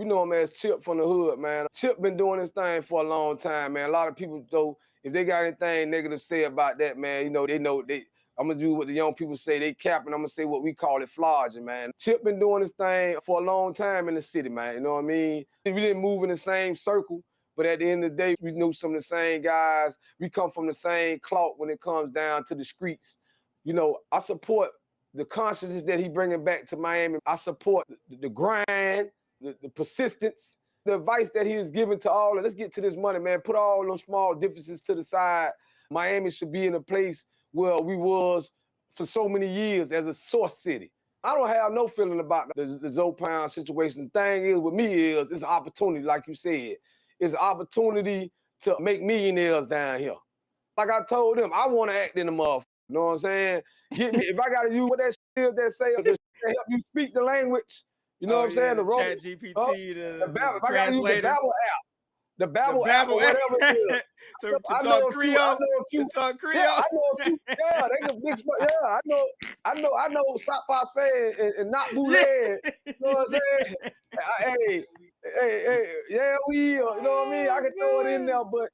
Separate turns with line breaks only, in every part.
You know him as Chip from the hood, man. Chip been doing this thing for a long time, man. A lot of people, though, if they got anything negative to say about that, man, they know they. I'm gonna do what the young people say, they capping. I'm gonna say what we call it flogging, man. Chip been doing this thing for a long time in the city, man. You know what I mean? We didn't move in the same circle, but at the end of the day, we knew some of the same guys. We come from the same cloth when it comes down to the streets. I support the consciousness that he bringing back to Miami. I support the grind, the persistence, the advice that he is giving to all of. Let's get to this money, man. Put all those small differences to the side. Miami should be in a place where we was for so many years as a source city. I don't have no feeling about the Zoe Pound situation. The thing is with me is it's an opportunity, like you said. It's an opportunity to make millionaires down here. Like I told them, I want to act in the motherfucker. You know what I'm saying? Get me, if I got to use what that shit is that say to help you speak the language, you know what I'm saying? The
Chat GPT,
if I got to use the Babel app, the Babel app or whatever it is.
to talk Creole. To talk Creole.
Yeah, I know a few. Yeah, they can mix. Yeah, I know. Stop by saying and not bootleg. You know what I'm saying? Hey, yeah, you know what I mean? I can throw it in there, but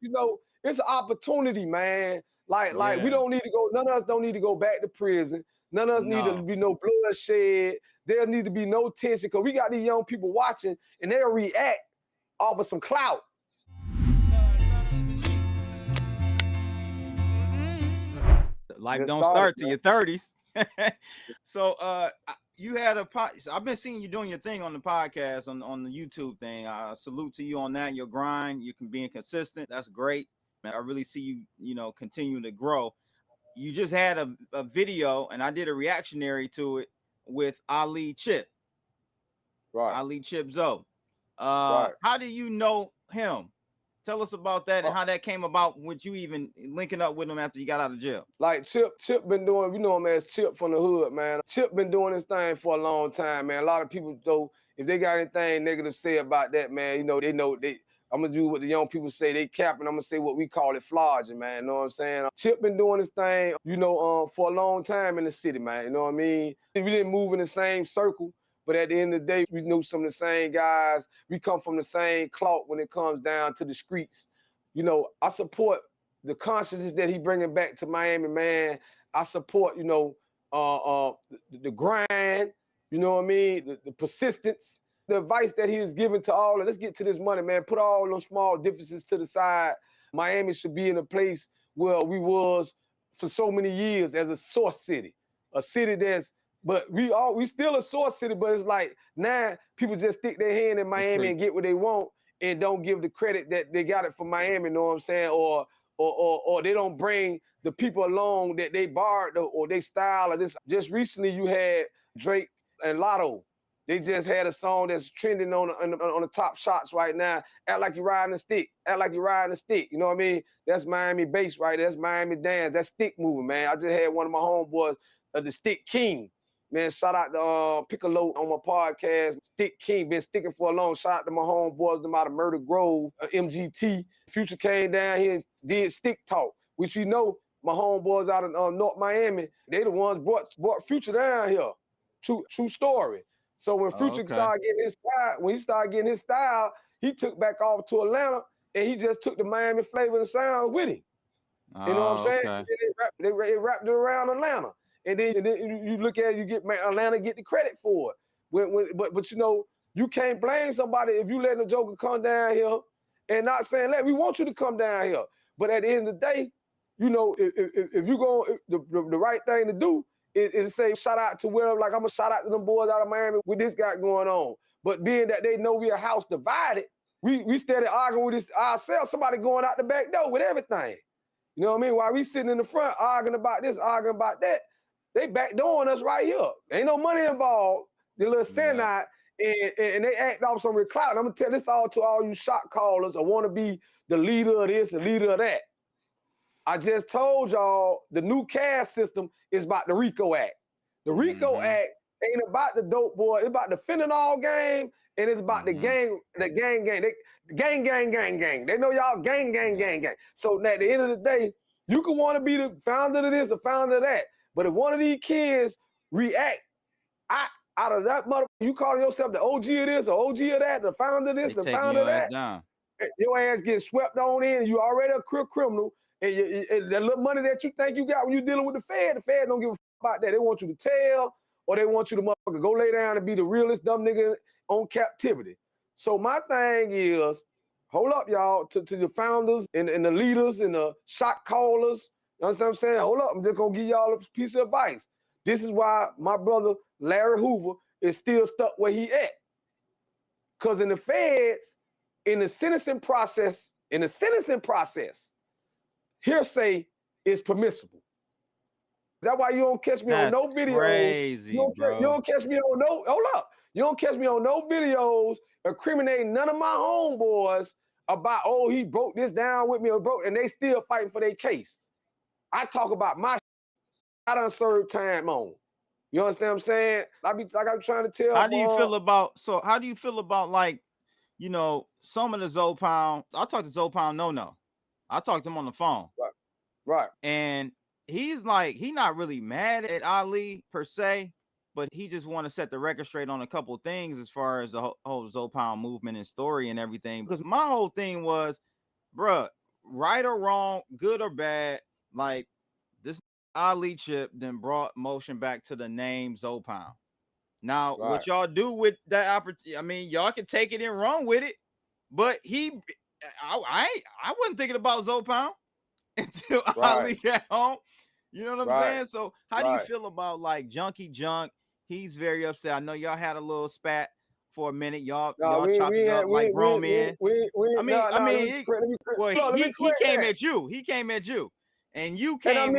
it's an opportunity, man. Like we don't need to go. None of us don't need to go back to prison. None of us need to be no bloodshed. There need to be no tension because we got these young people watching and they'll react off of some clout.
Life don't start till your 30s. So you had I've been seeing you doing your thing on the podcast, on the YouTube thing. I salute to you on that, your grind, you can being consistent. That's great. I really see you, continue to grow. You just had a video, and I did a reactionary to it with Ali Chip.
Right.
Ali Chip Zoe.
Right.
How do you know him? Tell us about that and how that came about with you even linking up with him after you got out of jail.
Like Chip been doing, you know him as Chip from the hood, man. Chip been doing this thing for a long time, man. A lot of people, though, if they got anything negative to say about that, man, they know I'm gonna do what the young people say, they capping. I'm gonna say what we call it flogging, man. You know what I'm saying? Chip been doing this thing, for a long time in the city, man. You know what I mean? We didn't move in the same circle, but at the end of the day, we knew some of the same guys. We come from the same cloth when it comes down to the streets. I support the consciousness that he bringing back to Miami, man. I support, the grind, you know what I mean? The persistence, the advice that he is giving to all of. Let's get to this money, man. Put all those small differences to the side. Miami should be in a place where we was for so many years as a source city, a city but we still a source city, but it's like now people just stick their hand in Miami and get what they want and don't give the credit that they got it from Miami, you know what I'm saying? Or they don't bring the people along that they borrowed or they style or this. Just recently you had Drake and Lotto. They just had a song that's trending on the top shots right now. Act like you're riding a stick. Act like you're riding a stick. You know what I mean? That's Miami bass right there. That's Miami dance. That's stick moving, man. I just had one of my homeboys, the Stick King. Man, shout out to Piccolo on my podcast. Stick King, been sticking for a long. Shout out to my homeboys, them out of Murder Grove, MGT. Future came down here and did Stick Talk, which my homeboys out of North Miami, they the ones brought Future down here. True story. So when Future started getting his style, he took back off to Atlanta and he just took the Miami flavor and sound with him. You know what I'm saying?
Okay.
They wrapped it around Atlanta. And then you look at it, you get Atlanta get the credit for it. But you can't blame somebody if you letting the Joker come down here and not saying, we want you to come down here. But at the end of the day, if you go, the right thing to do is say shout out to wherever, like I'm gonna shout out to them boys out of Miami with this guy going on. But being that they know we a house divided, we started arguing with this ourselves, somebody going out the back door with everything. You know what I mean? While we sitting in the front arguing about this, arguing about that, they backdooring us right here. Ain't no money involved. The little Senate, and they act off some real clout. I'm gonna tell this all to all you shot callers. I want to be the leader of this, the leader of that. I just told y'all the new caste system is about the RICO Act. The RICO Act ain't about the dope boy. It's about the fentanyl game, and it's about the gang. The gang. Gang. They know y'all gang. So at the end of the day, you can want to be the founder of this, the founder of that. But if one of these kids react, out of that mother, you calling yourself the OG of this or OG of that, the founder of this, the founder of that.
Down.
Your ass gets swept on in, and you already a criminal, and that little money that you think you got when you're dealing with the Fed don't give a fuck about that. They want you to tell, or they want you to motherfucker go lay down and be the realest dumb nigga on captivity. So my thing is, hold up, y'all, to the founders and the leaders and the shot callers. You understand what I'm saying? Hold up, I'm just gonna give y'all a piece of advice. This is why my brother Larry Hoover is still stuck where he at. Cause in the feds, in the sentencing process, hearsay is permissible. That's why you don't catch me on no videos.
Crazy,
you don't catch me on no, hold up. You don't catch me on no videos incriminating none of my homeboys about, oh, he broke this down with me or broke, and they still fighting for their case. I talk about my I done served time on. You understand what I'm saying? Like I'm trying to tell.
How do you feel about like, you know, some of the Zopound? I talked to Zopound No. I talked to him on the phone.
Right.
And he's like, he not really mad at Ali per se, but he just want to set the record straight on a couple of things as far as the whole Zopound movement and story and everything. Because my whole thing was, bruh, right or wrong, good or bad, like this Ali chip then brought motion back to the name Zopound. Now, what y'all do with that opportunity, I mean, y'all can take it and run with it, but I wasn't thinking about Zopound until Ali got home. You know what I'm saying? So how do you feel about like Junkie Junk? He's very upset. I know y'all had a little spat for a minute. Y'all chopped it up like grown men. He came at you. He came at you. And you came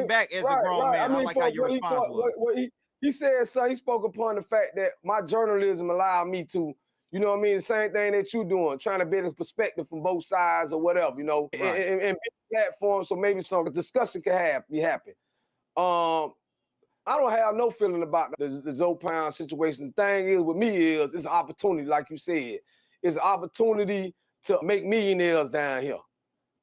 back as a grown man. I like how your response was.
He said, son, he spoke upon the fact that my journalism allowed me to, you know what I mean, the same thing that you doing, trying to build a perspective from both sides or whatever, you know, and platform so maybe some discussion can be happen. I don't have no feeling about the Zopound situation. The thing is with me is it's an opportunity, like you said. It's an opportunity to make millionaires down here.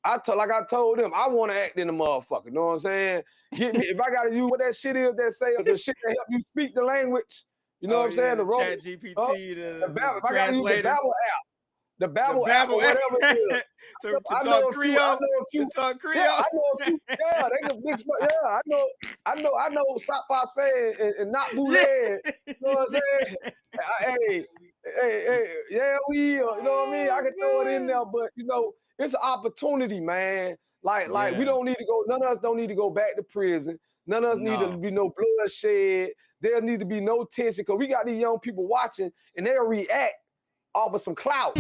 Like I told them, I want to act in the motherfucker. You know what I'm saying? Get me if I gotta use what that shit is that say the shit that help you speak the language. You know what I'm saying? The
Chat GPT, the
Babel. If I gotta use the Babel app, the Babel app, or whatever it is.
to talk Creole. To talk Creole.
Yeah, I know a few. Yeah, they can mix. Yeah, I know. Stop by saying and not bootleg. You know what I'm saying? Hey, yeah, you know what I mean? I can throw it in there, but you know. It's an opportunity, man. Like we don't need to go. None of us don't need to go back to prison. None of us need to be no bloodshed. There need to be no tension because we got these young people watching and they'll react off of some clout.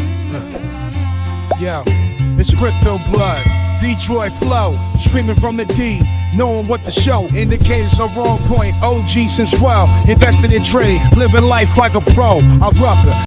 Yo, it's crypto blood, Detroit flow, screaming from the D, knowing what to show. Indicators are on point. OG since 12, invested in trade, living life like a pro. I rock it.